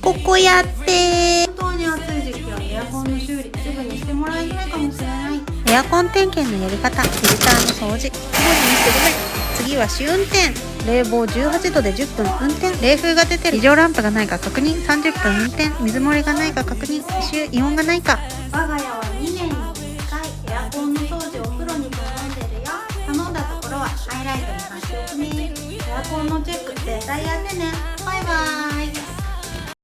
ここやって本当に暑い時期はエアコンの修理すぐにしてもらえないかもしれない。エアコン点検のやり方、フィルターの掃除、すぐにしてごめん。次は試運転、冷房18度で10分運転、冷風が出てる、異常ランプがないか確認、30分運転、水漏れがないか確認、異音がないか。我が家は2年に1回エアコンの掃除をお風呂に頼んでるよ。頼んだところはハイライトに貼っておくね。エアコンのチェック絶対やってね。バイバーイ。